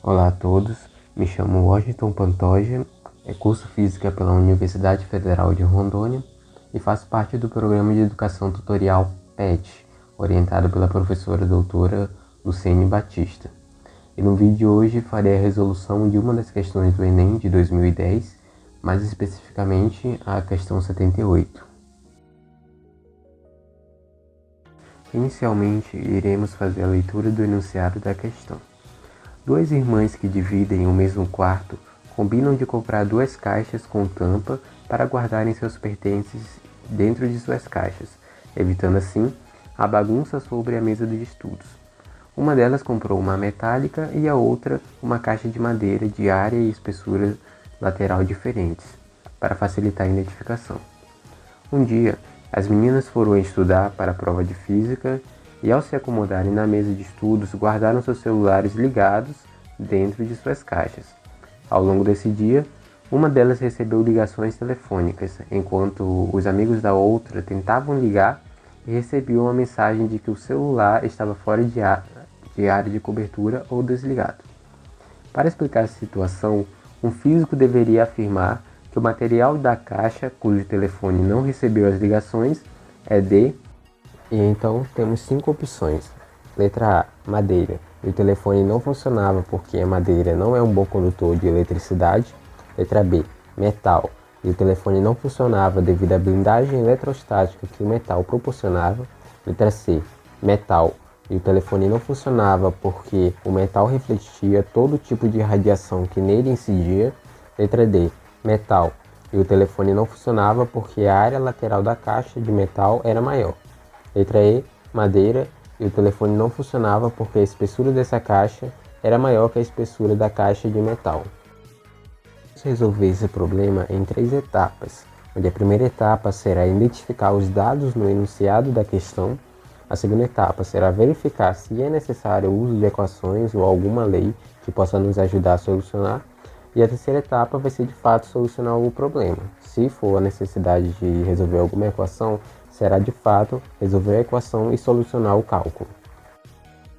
Olá a todos, me chamo Washington Pantoja, curso Física pela Universidade Federal de Rondônia e faço parte do programa de Educação Tutorial PET, orientado pela professora doutora Luciene Batista. E no vídeo de hoje farei a resolução de uma das questões do Enem de 2010, mais especificamente a questão 78. Inicialmente, iremos fazer a leitura do enunciado da questão. Duas irmãs que dividem o mesmo quarto combinam de comprar 2 caixas com tampa para guardarem seus pertences dentro de suas caixas, evitando assim a bagunça sobre a mesa de estudos. Uma delas comprou uma metálica e a outra uma caixa de madeira de área e espessura lateral diferentes, para facilitar a identificação. Um dia, as meninas foram estudar para a prova de física e, ao se acomodarem na mesa de estudos, guardaram seus celulares ligados dentro de suas caixas. Ao longo desse dia, uma delas recebeu ligações telefônicas, enquanto os amigos da outra tentavam ligar e recebiam uma mensagem de que o celular estava fora de área de cobertura ou desligado. Para explicar essa situação, um físico deveria afirmar que o material da caixa, cujo telefone não recebeu as ligações, é de... E então temos 5 opções. Letra A, madeira. E o telefone não funcionava porque a madeira não é um bom condutor de eletricidade. Letra B, metal. E o telefone não funcionava devido à blindagem eletrostática que o metal proporcionava. Letra C, metal. E o telefone não funcionava porque o metal refletia todo tipo de radiação que nele incidia. Letra D, metal. E o telefone não funcionava porque a área lateral da caixa de metal era maior. Letra E, madeira. E o telefone não funcionava porque a espessura dessa caixa era maior que a espessura da caixa de metal. Vamos resolver esse problema em 3 etapas, onde a primeira etapa será identificar os dados no enunciado da questão, a segunda etapa será verificar se é necessário o uso de equações ou alguma lei que possa nos ajudar a solucionar, e a terceira etapa vai ser de fato solucionar o problema. Se for a necessidade de resolver alguma equação, será de fato resolver a equação e solucionar o cálculo.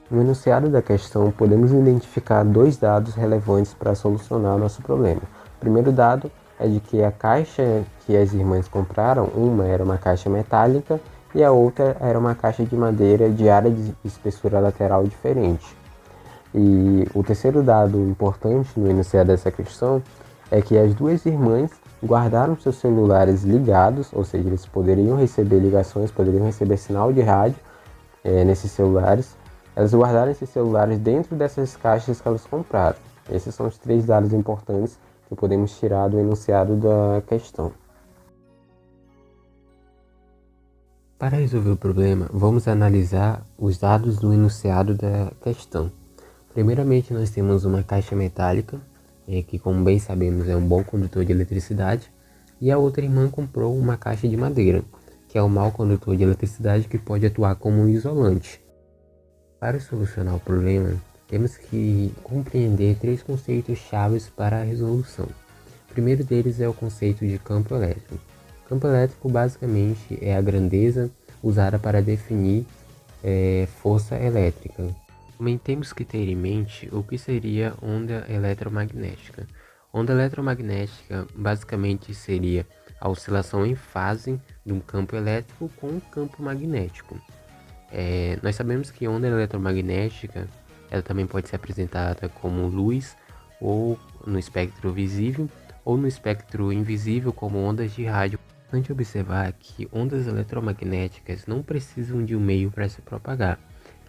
No enunciado da questão, podemos identificar 2 dados relevantes para solucionar nosso problema. O primeiro dado é de que a caixa que as irmãs compraram, uma era uma caixa metálica e a outra era uma caixa de madeira de área de espessura lateral diferente. E o terceiro dado importante no enunciado dessa questão é que as 2 irmãs guardaram seus celulares ligados, ou seja, eles poderiam receber ligações, poderiam receber sinal de rádio nesses celulares. Elas guardaram esses celulares dentro dessas caixas que elas compraram. Esses são os 3 dados importantes que podemos tirar do enunciado da questão. Para resolver o problema, vamos analisar os dados do enunciado da questão. Primeiramente, nós temos uma caixa metálica, que, como bem sabemos, é um bom condutor de eletricidade, e a outra irmã comprou uma caixa de madeira, que é um mau condutor de eletricidade que pode atuar como um isolante. Para solucionar o problema, temos que compreender 3 conceitos chaves para a resolução. O primeiro deles é o conceito de campo elétrico. Campo elétrico basicamente é a grandeza usada para definir força elétrica. Também temos que ter em mente o que seria onda eletromagnética. Onda eletromagnética basicamente seria a oscilação em fase de um campo elétrico com um campo magnético. Nós sabemos que onda eletromagnética ela também pode ser apresentada como luz, ou no espectro visível, ou no espectro invisível como ondas de rádio. É importante observar que ondas eletromagnéticas não precisam de um meio para se propagar.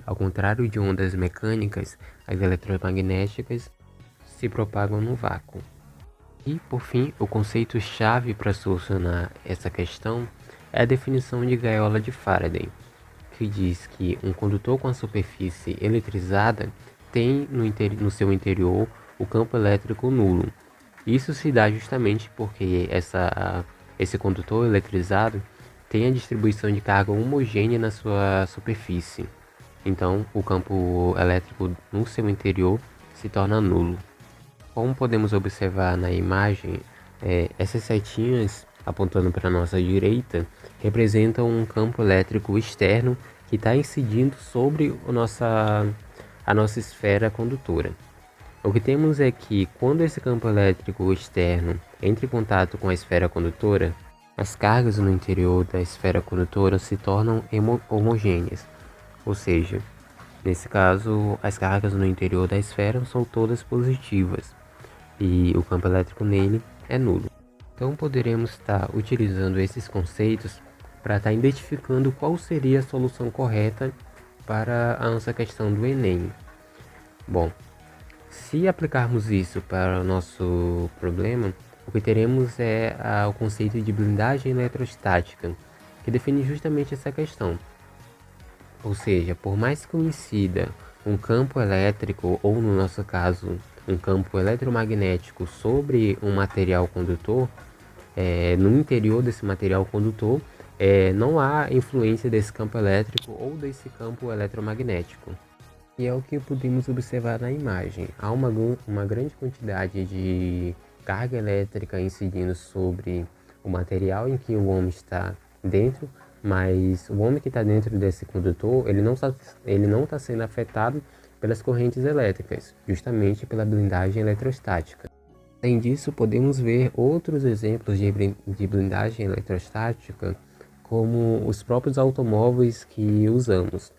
Ao contrário de ondas mecânicas, as eletromagnéticas se propagam no vácuo. E, por fim, o conceito-chave para solucionar essa questão é a definição de gaiola de Faraday, que diz que um condutor com a superfície eletrizada tem no seu interior o campo elétrico nulo. Isso se dá justamente porque esse condutor eletrizado tem a distribuição de carga homogênea na sua superfície. Então, o campo elétrico no seu interior se torna nulo. Como podemos observar na imagem, essas setinhas apontando para a nossa direita representam um campo elétrico externo que está incidindo sobre a nossa esfera condutora. O que temos é que, quando esse campo elétrico externo entra em contato com a esfera condutora, as cargas no interior da esfera condutora se tornam homogêneas, ou seja, nesse caso, as cargas no interior da esfera são todas positivas e o campo elétrico nele é nulo. Então poderemos estar utilizando esses conceitos para estar identificando qual seria a solução correta para a nossa questão do Enem. Bom, se aplicarmos isso para o nosso problema, o que teremos é o conceito de blindagem eletrostática, que define justamente essa questão. Ou seja, por mais que coincida um campo elétrico, ou no nosso caso, um campo eletromagnético sobre um material condutor, no interior desse material condutor, não há influência desse campo elétrico ou desse campo eletromagnético. E é o que podemos observar na imagem. Há uma grande quantidade de carga elétrica incidindo sobre o material em que o homem está dentro, mas o homem que está dentro desse condutor, ele não está sendo afetado pelas correntes elétricas, justamente pela blindagem eletrostática. Além disso, podemos ver outros exemplos de blindagem eletrostática, como os próprios automóveis que usamos.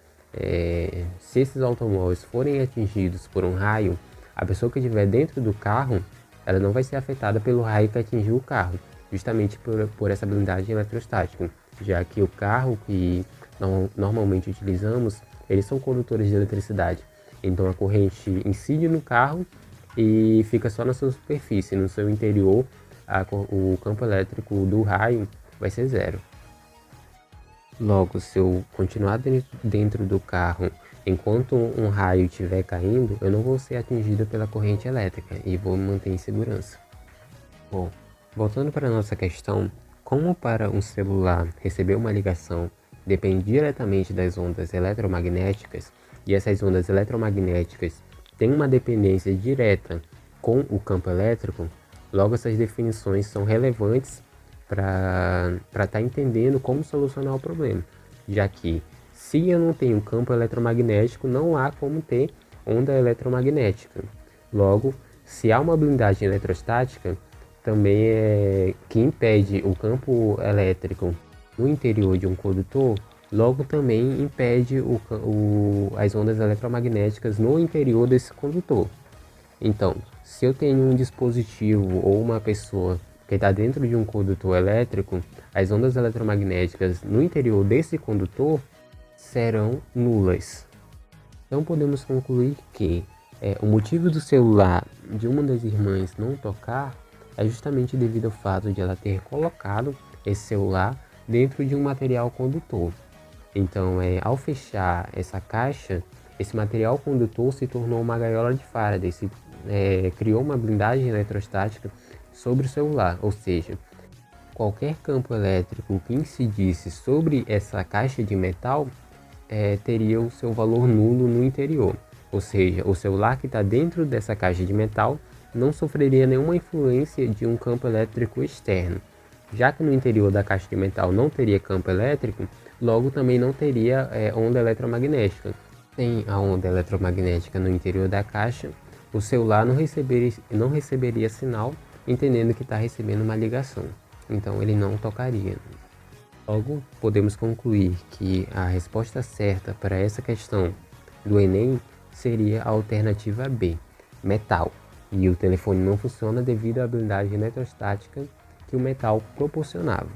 Se esses automóveis forem atingidos por um raio, a pessoa que estiver dentro do carro, ela não vai ser afetada pelo raio que atingiu o carro, justamente por essa blindagem eletrostática, já que o carro que normalmente utilizamos, eles são condutores de eletricidade. Então a corrente incide no carro e fica só na sua superfície, no seu interior, o campo elétrico do raio vai ser zero. Logo, se eu continuar dentro do carro enquanto um raio estiver caindo, eu não vou ser atingido pela corrente elétrica e vou me manter em segurança. Bom, voltando para a nossa questão, como para um celular receber uma ligação depende diretamente das ondas eletromagnéticas, e essas ondas eletromagnéticas têm uma dependência direta com o campo elétrico, logo essas definições são relevantes para estar entendendo como solucionar o problema, já que se eu não tenho campo eletromagnético, não há como ter onda eletromagnética. Logo, se há uma blindagem eletrostática, também que impede o campo elétrico no interior de um condutor, logo também impede as ondas eletromagnéticas no interior desse condutor. Então, se eu tenho um dispositivo ou uma pessoa que está dentro de um condutor elétrico, as ondas eletromagnéticas no interior desse condutor serão nulas. Então podemos concluir que o motivo do celular de uma das irmãs não tocar é justamente devido ao fato de ela ter colocado esse celular dentro de um material condutor. Então, ao fechar essa caixa, esse material condutor se tornou uma gaiola de Faraday, criou uma blindagem eletrostática sobre o celular, ou seja, qualquer campo elétrico que incidisse sobre essa caixa de metal teria o seu valor nulo no interior, ou seja, o celular que está dentro dessa caixa de metal não sofreria nenhuma influência de um campo elétrico externo. Já que no interior da caixa de metal não teria campo elétrico, logo também não teria onda eletromagnética. Sem a onda eletromagnética no interior da caixa, o celular não receberia sinal, entendendo que está recebendo uma ligação. Então ele não tocaria. Logo, podemos concluir que a resposta certa para essa questão do Enem seria a alternativa B, metal. E o telefone não funciona devido à blindagem eletrostática que o metal proporcionava.